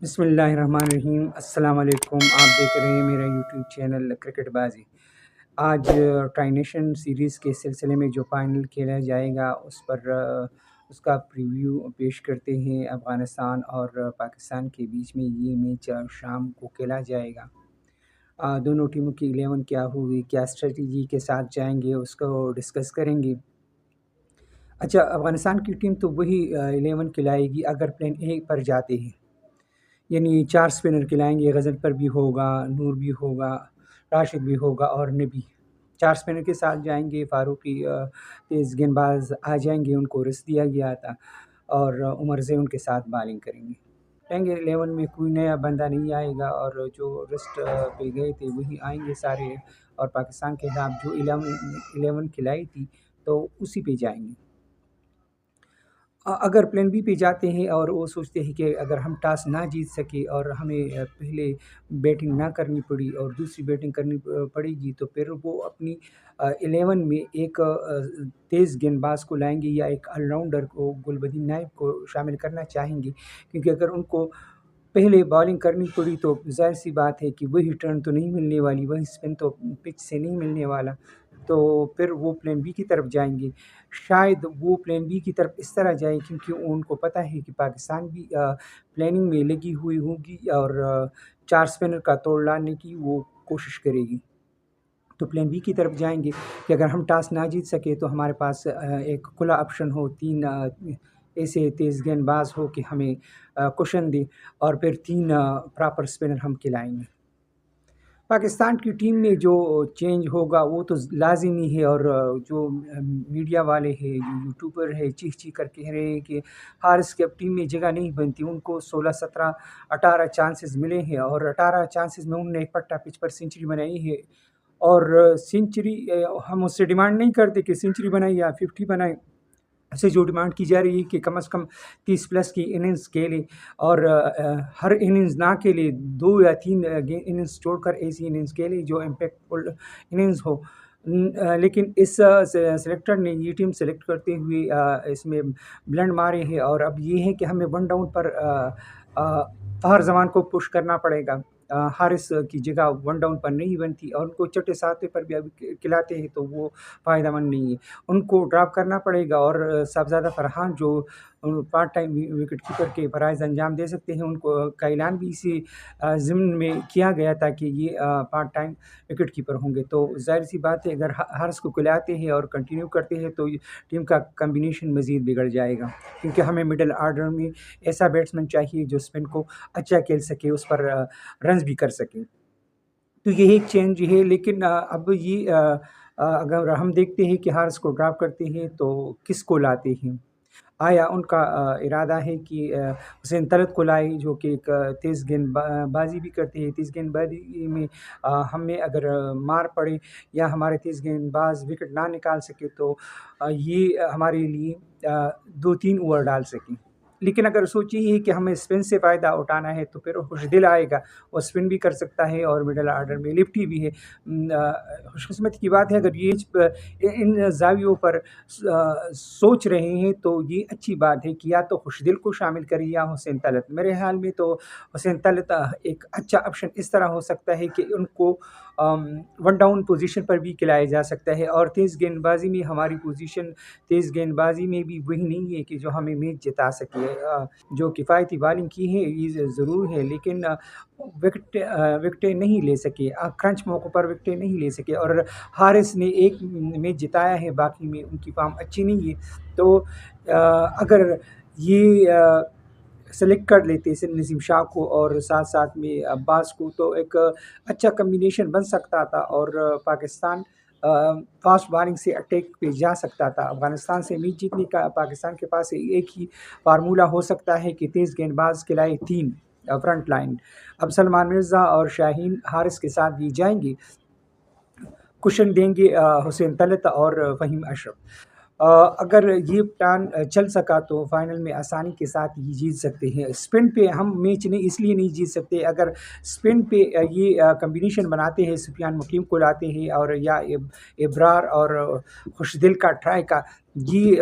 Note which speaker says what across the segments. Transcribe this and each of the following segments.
Speaker 1: بسم اللہ الرحمن الرحیم۔ السلام علیکم، آپ دیکھ رہے ہیں میرا یوٹیوب چینل کرکٹ بازی۔ آج ٹرائی نیشن سیریز کے سلسلے میں جو فائنل کھیلا جائے گا اس کا پریویو پیش کرتے ہیں۔ افغانستان اور پاکستان کے بیچ میں یہ میچ شام کو کھیلا جائے گا۔ دونوں ٹیموں کی 11 کیا ہوگی، کیا اسٹریٹجی کے ساتھ جائیں گے، اس کو ڈسکس کریں گے۔ اچھا، افغانستان کی ٹیم تو وہی 11 کھلائے گی اگر پلان اے پر جاتے ہیں، یعنی 4 اسپنر کھلائیں گے۔ غزل پر بھی ہوگا، نور بھی ہوگا، راشد بھی ہوگا اور نبی 4 اسپنر کے ساتھ جائیں گے۔ فاروقی تیز گیند باز آ جائیں گے، ان کو ریسٹ دیا گیا تھا، اور عمر زے ان کے ساتھ بالنگ کریں گے۔ کہیں گے 11 میں کوئی نیا بندہ نہیں آئے گا، اور جو ریسٹ پہ گئے تھے وہی آئیں گے سارے، اور پاکستان کے خلاف جو 11 کھلائی تھی تو اسی پہ جائیں گے۔ اگر پلان بی پہ جاتے ہیں اور وہ سوچتے ہیں کہ اگر ہم ٹاس نہ جیت سکے اور ہمیں پہلے بیٹنگ نہ کرنی پڑی اور دوسری بیٹنگ کرنی پڑے گی، تو پھر وہ اپنی 11 میں ایک تیز گیند باز کو لائیں گے یا ایک آل راؤنڈر کو، گلبدین نائب کو شامل کرنا چاہیں گے، کیونکہ اگر ان کو پہلے بالنگ کرنی پڑی تو ظاہر سی بات ہے کہ وہی ٹرن تو نہیں ملنے والی، وہی اسپن تو پچ سے نہیں ملنے والا، تو پھر وہ پلان بی کی طرف جائیں گے۔ شاید وہ پلان بی کی طرف اس طرح جائے کیونکہ ان کو پتہ ہے کہ پاکستان بھی پلاننگ میں لگی ہوئی ہوگی اور 4 اسپنر کا توڑ لانے کی وہ کوشش کرے گی، تو پلان بی کی طرف جائیں گے کہ اگر ہم ٹاس نہ جیت سکے تو ہمارے پاس ایک کھلا آپشن ہو، 3 ایسے تیز گیند باز ہو کہ ہمیں کشن دے، اور پھر 3 پراپر اسپنر ہم کھلائیں گے۔ پاکستان کی ٹیم میں جو چینج ہوگا وہ تو لازمی ہے، اور جو میڈیا والے ہیں، جو یوٹیوبر ہے، چیخ چیخ کر کہہ رہے ہیں کہ حارث کی اب ٹیم میں جگہ نہیں بنتی، ان کو 16 17 18 چانسز ملے ہیں، اور 18 چانسز میں انہوں نے ایک پٹا پچ پر سینچری بنائی ہے، اور سینچری ہم اس سے ڈیمانڈ نہیں کرتے کہ سینچری بنائے یا 50 بنائے، سے جو ڈیمانڈ کی جا رہی ہے کہ کم از کم 30 پلس کی اننگز کھیلے، اور ہر اننگز نہ کھیلے، 2 یا 3 اننگز چھوڑ کر ایسی اننگز کھیلے جو امپیکٹ فل اننگز ہو۔ لیکن اس سلیکٹر نے یہ ٹیم سلیکٹ کرتے ہوئے اس میں بلنڈ مارے ہیں، اور اب یہ ہے کہ ہمیں 1 ڈاؤن پر فخر زمان کو پش کرنا پڑے گا۔ حارث کی جگہ 1 ڈاؤن پر نہیں بنتی، اور ان کو چھٹے ساتویں پر بھی ابھی کھلاتے ہیں تو وہ فائدہ مند نہیں ہے، ان کو ڈراپ کرنا پڑے گا، اور صاحبزادہ فرحان جو پارٹ ٹائم وکٹ کیپر کے فرائض انجام دے سکتے ہیں، ان کو کا اعلان بھی اسی ضمن میں کیا گیا تھا کہ یہ پارٹ ٹائم وکٹ کیپر ہوں گے، تو ظاہر سی بات ہے اگر حارث کو کھلاتے ہیں اور کنٹینیو کرتے ہیں تو ٹیم کا کمبینیشن مزید بگڑ جائے گا، کیونکہ ہمیں مڈل آرڈر میں ایسا بیٹسمین چاہیے جو اسپن کو اچھا کھیل سکے، اس پر رنز بھی کر سکے، تو یہ ایک چینج ہے۔ لیکن اب یہ اگر ہم دیکھتے ہیں کہ حارث کو ڈراپ کرتے ہیں تو کس کو لاتے ہیں؟ آیا ان کا ارادہ ہے کہ حسین طلعت کو لائے جو کہ ایک تیز گیند بازی بھی کرتے ہیں؟ تیز گیند بازی میں ہمیں اگر مار پڑے یا ہمارے تیز گیند باز وکٹ نہ نکال سکے تو یہ ہمارے لیے 2-3 اوور ڈال سکیں، لیکن اگر سوچیے کہ ہمیں اسپن سے فائدہ اٹھانا ہے تو پھر خوش دل آئے گا، وہ اسپن بھی کر سکتا ہے اور مڈل آرڈر میں لفٹی بھی ہے۔ خوش قسمتی کی بات ہے اگر یہ ان زاویوں پر سوچ رہے ہیں تو یہ اچھی بات ہے کہ یا تو خوش دل کو شامل کریں یا حسین طلعت۔ میرے خیال میں تو حسین طلعت ایک اچھا آپشن اس طرح ہو سکتا ہے کہ ان کو 1 ڈاؤن پوزیشن پر بھی کھلایا جا سکتا ہے، اور تیز گیند بازی میں ہماری پوزیشن تیز گیند بازی میں بھی وہی نہیں ہے کہ جو ہمیں میچ جتا سکے۔ جو کفایتی بالنگ کی ہے یہ ضرور ہے، لیکن وکٹیں نہیں لے سکے، کرنچ موقع پر وکٹیں نہیں لے سکے، اور حارث نے ایک میچ جتایا ہے، باقی میں ان کی فارم اچھی نہیں ہے، تو اگر یہ سلیکٹ کر لیتے نظیم شاہ کو اور ساتھ ساتھ میں عباس کو تو ایک اچھا کمبینیشن بن سکتا تھا، اور پاکستان فاسٹ بالنگ سے اٹیک پہ جا سکتا تھا۔ افغانستان سے میچ جیتنے کا پاکستان کے پاس ایک ہی فارمولہ ہو سکتا ہے کہ تیز گیند باز کھلائے 3 فرنٹ لائن، اب سلمان مرزا اور شاہین حارث کے ساتھ بھی جائیں گے، کشن دیں گے حسین طلعت اور فہیم اشرف۔ اگر یہ پلان چل سکا تو فائنل میں آسانی کے ساتھ یہ جیت سکتے ہیں۔ اسپن پہ ہم میچ اس لیے نہیں جیت سکتے، اگر اسپن پہ یہ کمبینیشن بناتے ہیں، سفیان مقیم کو لاتے ہیں اور یا ابرار اور خوش دل کا ٹرائی کا، یہ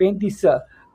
Speaker 1: 35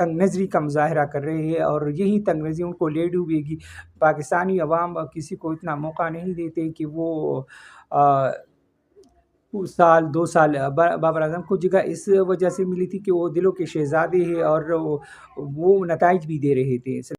Speaker 1: تنگ نظری کا مظاہرہ کر رہے ہیں، اور یہی تنگ نظری ان کو لے ڈوبے گی۔ پاکستانی عوام کسی کو اتنا موقع نہیں دیتے کہ وہ سال 2 سال بابر اعظم کو جگہ اس وجہ سے ملی تھی کہ وہ دلوں کے شہزادے ہیں، اور وہ نتائج بھی دے رہے تھے۔